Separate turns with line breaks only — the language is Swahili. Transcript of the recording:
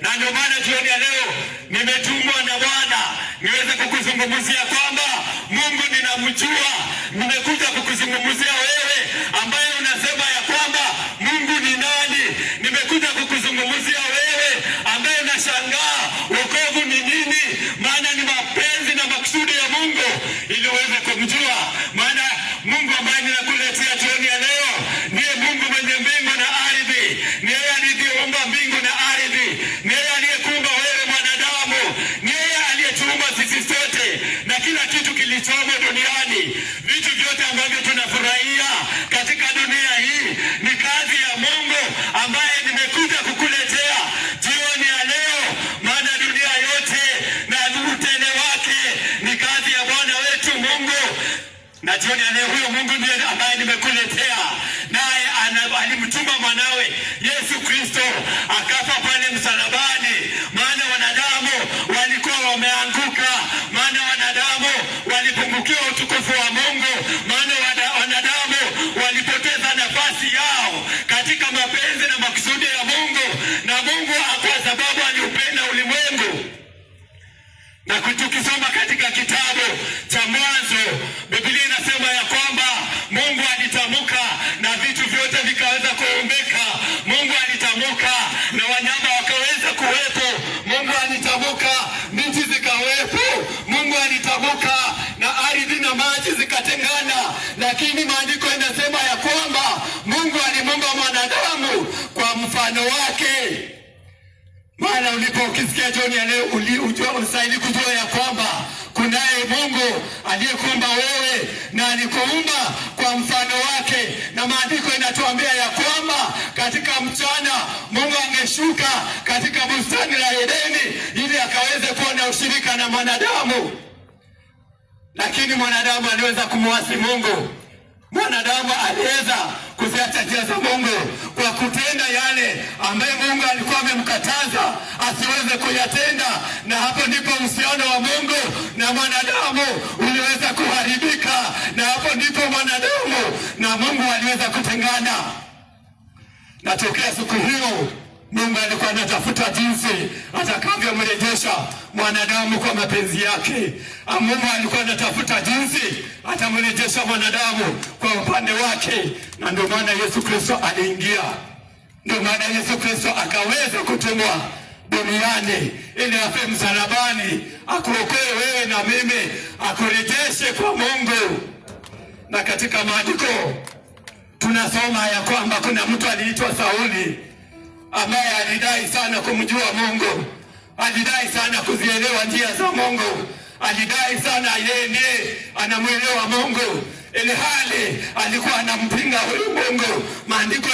Na ndio maana jioni ya leo nimetumwa na Bwana niweze kukuzungumzia kwamba Mungu ninamjua. Nimekuja kukuzungumzia wewe ambaye unasema ya kwamba Mungu ni nani. Nimekuja kukuzungumzia wewe ambaye unashangaa wokovu ni nini. Maana ni mapenzi na makusudi ya Mungu ili uweze kumjua. Maana Mungu ambaye ninakuletea jioni ya leo ndiye Mungu mwenye mbingu na ardhi. Ni yeye aliyeumba mbingu na ardhi. Ni yeye aliyekuumba wewe mwanadamu. Ni yeye aliyetuumba sisi sote na kila kitu kilichomo duniani. Vitu vyote ambavyo tunafurahia katika dunia hii ni kazi ya Mungu ambaye nimekuja kukuletea jioni ya leo. Maana dunia yote na utele wake ni kazi ya Bwana wetu Mungu. Na jioni ya leo huyo Mungu ndiye ambaye nimekuletea. Naye alimtuma mwanawe Yesu Kristo akafa pale msalabani. Maana wanadamu walikuwa wameanguka. Maana wanadamu walipungukiwa utukufu wa Mungu. Maana wanadamu walipoteza nafasi yao katika mapenzi na makusudi ya Mungu. Na Mungu kwa sababu aliupenda ulimwengu. Na tukisoma katika kitabu cha Mwanzo, Biblia inasema ya kwamba Mungu alitamka na vitu vyote vikaweza kuumbika. Mungu alitamka na wanyama wakaweza kuwepo. Mungu alitamka miti zikawepo. Mungu alitamka na ardhi na maji zikatengana. Lakini maandiko inasema ya kwamba Mungu alimuumba mwanadamu kwa mfano wake. Maana ukisikia jioni ya leo unastahili kujua ya kwamba kunaye Mungu aliyekuumba wewe na alikuumba kwa mfano wake. Na maandiko inatuambia ya kwamba katika mchana Mungu angeshuka katika bustani la Edeni ili akaweze kuwa na ushirika na mwanadamu. Lakini mwanadamu aliweza kumwasi Mungu. Mwanadamu aliweza kuziacha njia za Mungu kwa kutenda yale ambaye Mungu alikuwa amemkataza asiweze kuyatenda. Na hapo ndipo uhusiano wa Mungu na mwanadamu uliweza kuharibika. Na hapo ndipo mwanadamu na Mungu aliweza kutengana. Na tokea siku hiyo Mungu alikuwa anatafuta jinsi atakavyomrejesha mwanadamu kwa mapenzi yake. Mungu alikuwa anatafuta jinsi atamrejesha mwanadamu kwa upande wake. Na ndio maana Yesu Kristo aliingia. Ndio maana Yesu Kristo akaweza kutumwa duniani ili afe msalabani, akuokoe wewe na mimi, akurejeshe kwa Mungu. Na katika maandiko tunasoma ya kwamba kuna mtu aliitwa Sauli ambaye alidai sana kumjua Mungu. Alidai sana kuzielewa njia za Mungu. Alidai sana yeye ndiye anamwelewa Mungu, ili hali alikuwa anampinga huyu Mungu. Maandiko